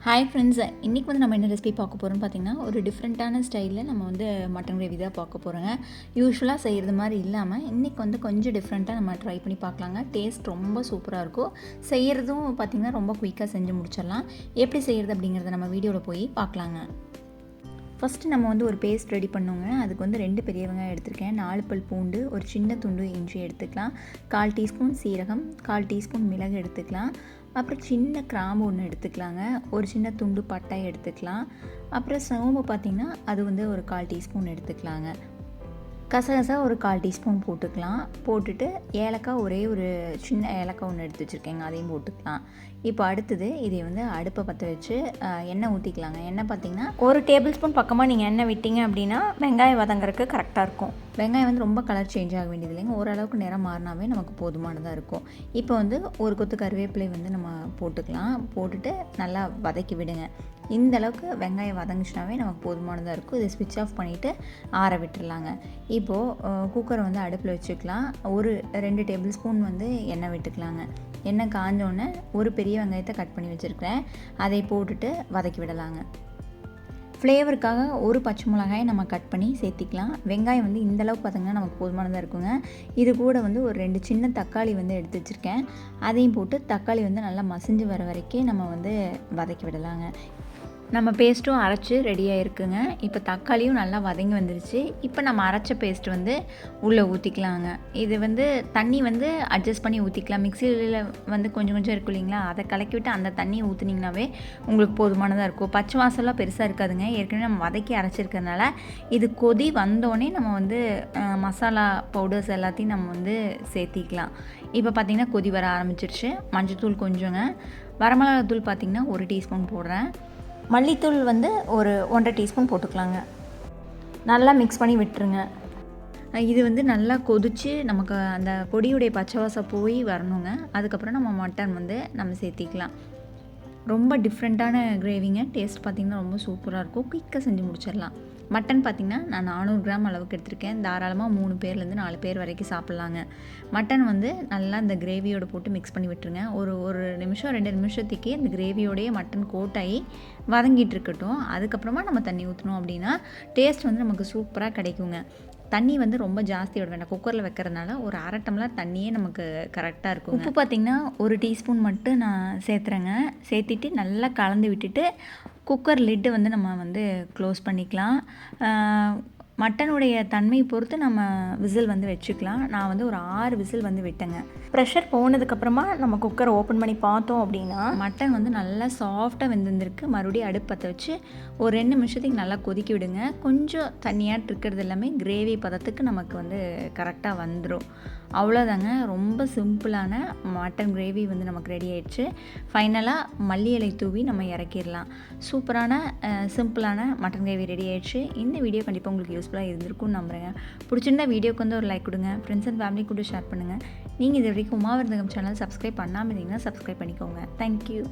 Hi friends, இன்றைக்கி வந்து நம்ம என்ன ரெசிபி பார்க்க போகிறோம்னு பார்த்தீங்கன்னா, ஒரு டிஃப்ரெண்ட்டான ஸ்டைலில் நம்ம வந்து மட்டன் கிரேவி தான் பார்க்க போகிறோங்க. யூஸ்வலாக செய்கிறது மாதிரி இல்லாமல் இன்றைக்கி வந்து கொஞ்சம் டிஃப்ரெண்ட்டாக நம்ம ட்ரை பண்ணி பார்க்கலாங்க. டேஸ்ட் ரொம்ப சூப்பராக இருக்கும். செய்கிறதும் பார்த்திங்கன்னா ரொம்ப குயிக்காக செஞ்சு முடிச்சிடலாம். எப்படி செய்கிறது அப்படிங்கிறத நம்ம வீடியோவில் போய் பார்க்கலாங்க. ஃபஸ்ட்டு நம்ம வந்து ஒரு பேஸ்ட் ரெடி பண்ணுவோங்க. அதுக்கு வந்து 2 பெரிய வெங்காயம் எடுத்திருக்கேன், 4 பல் பூண்டு, ஒரு சின்ன துண்டு இஞ்சி எடுத்துக்கலாம், 1/4 டீஸ்பூன் சீரகம், 1/4 டீஸ்பூன் மிளகு எடுத்துக்கலாம், அப்புறம் சின்ன கிராம்பு ஒன்று எடுத்துக்கலாங்க, ஒரு சின்ன துண்டு பட்டை எடுத்துக்கலாம், அப்புறம் சோம்பு பார்த்திங்கன்னா அது வந்து ஒரு 1/4 டீஸ்பூன் எடுத்துக்கலாங்க, கசகசா ஒரு 1/4 டீஸ்பூன் போட்டுக்கலாம். போட்டுட்டு ஏலக்காய் ஒரே ஒரு சின்ன ஏலக்காய் ஒன்று எடுத்து வச்சுருக்கேங்க, அதையும் போட்டுக்கலாம். இப்போ அடுத்தது இதை வந்து அடுப்பை பற்ற வச்சு எண்ணெய் ஊற்றிக்கலாங்க. எண்ணெய் பார்த்திங்கன்னா ஒரு டேபிள் ஸ்பூன் பக்கமாக நீங்கள் எண்ணெய் விட்டீங்க அப்படின்னா வெங்காயம் வதங்குறதுக்கு கரெக்டாக இருக்கும். வெங்காயம் வந்து ரொம்ப கலர் சேஞ்ச் ஆக வேண்டியது இல்லைங்க, ஓரளவுக்கு நிறம் மாறினாவே நமக்கு போதுமானதாக இருக்கும். இப்போ வந்து ஒரு கொத்து கருவேப்பிலை வந்து நம்ம போட்டுக்கலாம். போட்டுட்டு நல்லா வதக்கி விடுங்க. இந்த அளவுக்கு வெங்காயம் வதங்கிச்சுனாவே நமக்கு போதுமானதாக இருக்கும். இதை ஸ்விட்ச் ஆஃப் பண்ணிவிட்டு ஆற விட்டுடலாங்க. இப்போது குக்கரை வந்து அடுப்பில் வச்சுக்கலாம். ஒரு 2 டேபிள் ஸ்பூன் வந்து எண்ணெய் விட்டுக்கலாங்க. எண்ணெய் காஞ்சோடனே ஒரு பெரிய வெங்காயத்தை கட் பண்ணி வச்சுருக்கிறேன், அதை போட்டுட்டு வதக்கி விடலாங்க. ஃப்ளேவருக்காக ஒரு பச்சை மிளகாயை நம்ம கட் பண்ணி சேர்த்திக்கலாம். வெங்காயம் வந்து இந்தளவுக்கு பார்த்திங்கன்னா நமக்கு போதுமானதாக இருக்குங்க. இது கூட வந்து ஒரு 2 சின்ன தக்காளி வந்து எடுத்து வச்சுருக்கேன், அதையும் போட்டு தக்காளி வந்து நல்லா மசிஞ்சு வர வரைக்கும் நம்ம வந்து வதக்கி விடலாங்க. நம்ம பேஸ்ட்டும் அரைச்சி ரெடியாக இருக்குங்க. இப்போ தக்காளியும் நல்லா வதங்கி வந்துருச்சு. இப்போ நம்ம அரைச்ச பேஸ்ட் வந்து உள்ளே ஊற்றிக்கலாங்க. இது வந்து தண்ணி வந்து அட்ஜஸ்ட் பண்ணி ஊற்றிக்கலாம். மிக்சியில் வந்து கொஞ்சம் கொஞ்சம் இருக்கும் இல்லைங்களா, அதை கலக்கி விட்டு அந்த தண்ணியை ஊற்றுனீங்கனாவே உங்களுக்கு போதுமானதாக இருக்கும். பச்சை வாசலாம் பெருசாக இருக்காதுங்க. ஏற்கனவே நம்ம வதக்கி அரைச்சிருக்கிறதுனால இது கொதி வந்தோடனே நம்ம வந்து மசாலா பவுடர்ஸ் எல்லாத்தையும் நம்ம வந்து சேர்த்திக்கலாம். இப்போ பார்த்திங்கன்னா கொதி வர ஆரம்பிச்சிருச்சு. மஞ்சள்தூள் கொஞ்சங்க, வரமிளகாத்தூள் பார்த்திங்கன்னா 1 டீஸ்பூன் போடுறேன், மல்லித்தூள் வந்து ஒரு 1/2 டீஸ்பூன் போட்டுக்கலாங்க. நல்லா மிக்ஸ் பண்ணி விட்டுருங்க. இது வந்து நல்லா கொதித்து நமக்கு அந்த பொடியுடைய பச்சை வாசம் போய் வரணுங்க. அதுக்கப்புறம் நம்ம மட்டன் வந்து நம்ம சேர்த்திக்கலாம். ரொம்ப டிஃப்ரெண்ட்டான கிரேவிங்க. டேஸ்ட் பார்த்திங்கன்னா ரொம்ப சூப்பராக இருக்கும். குயிக்காக செஞ்சு முடிச்சிடலாம். மட்டன் பார்த்திங்கன்னா நான் 400 கிராம் அளவுக்கு எடுத்திருக்கேன். தாராளமாக 3 பேர்லேருந்து 4 பேர் வரைக்கும் சாப்பிட்லாங்க. மட்டன் வந்து நல்லா இந்த கிரேவியோடு போட்டு மிக்ஸ் பண்ணி விட்டுருங்க. ஒரு நிமிஷம் 2 நிமிஷத்துக்கு இந்த கிரேவியோடைய மட்டன் கோட்டாகி வதங்கிட்டு இருக்கட்டும். அதுக்கப்புறமா நம்ம தண்ணி ஊற்றணும் அப்படின்னா டேஸ்ட் வந்து நமக்கு சூப்பராக கிடைக்குங்க. தண்ணி வந்து ரொம்ப ஜாஸ்தி விட வேண்டாம். குக்கரில் வைக்கிறதுனால ஒரு 1/2 டம்ளர் தண்ணியே நமக்கு கரெக்டாக இருக்கும். உப்பு பார்த்திங்கன்னா 1 டீஸ்பூன் மட்டும் நான் சேர்த்துறேங்க. சேர்த்திட்டு நல்லா கலந்து விட்டுட்டு குக்கர் லிட்டு வந்து நம்ம வந்து க்ளோஸ் பண்ணிக்கலாம். மட்டனுடைய தன்மையை பொறுத்து நம்ம விசில் வந்து வச்சுக்கலாம். நான் வந்து ஒரு 6 விசில் வந்து விட்டேங்க. ப்ரெஷர் போனதுக்கப்புறமா நம்ம குக்கரை ஓப்பன் பண்ணி பார்த்தோம் அப்படின்னா மட்டன் வந்து நல்லா சாஃப்டாக வெந்திருந்திருக்கு. மறுபடியும் அடுப்பு பற்ற வச்சு ஒரு 2 நிமிஷத்துக்கு நல்லா கொதிக்க விடுங்க. கொஞ்சம் தண்ணியாக இருக்கிறது எல்லாமே கிரேவி பதத்துக்கு நமக்கு வந்து கரெக்டாக வந்துடும். அவ்வளோதாங்க. ரொம்ப சிம்பிளான மட்டன் கிரேவி வந்து நமக்கு ரெடி ஆயிடுச்சு. ஃபைனலாக மல்லி இலை தூவி நம்ம இறக்கிடலாம். சூப்பரான சிம்பிளான மட்டன் கிரேவி ரெடி ஆயிடுச்சு. இந்த வீடியோ கண்டிப்பாக உங்களுக்கு யூஸ்ஃபுல்லாக இருந்திருக்கும்னு நம்புகிறேங்க. பிடிச்சிருந்தா வீடியோக்கு வந்து ஒரு லைக் கொடுங்க. ஃப்ரெண்ட்ஸ் அண்ட் ஃபேமிலி கூட ஷேர் பண்ணுங்கள். நீங்கள் இது வரைக்கும் உமாவிருந்தகம் சேனல் சப்ஸ்கிரைப் பண்ணாமல் இருந்தீங்கன்னா சப்ஸ்கிரைப் பண்ணிக்கோங்க. தேங்க்யூ.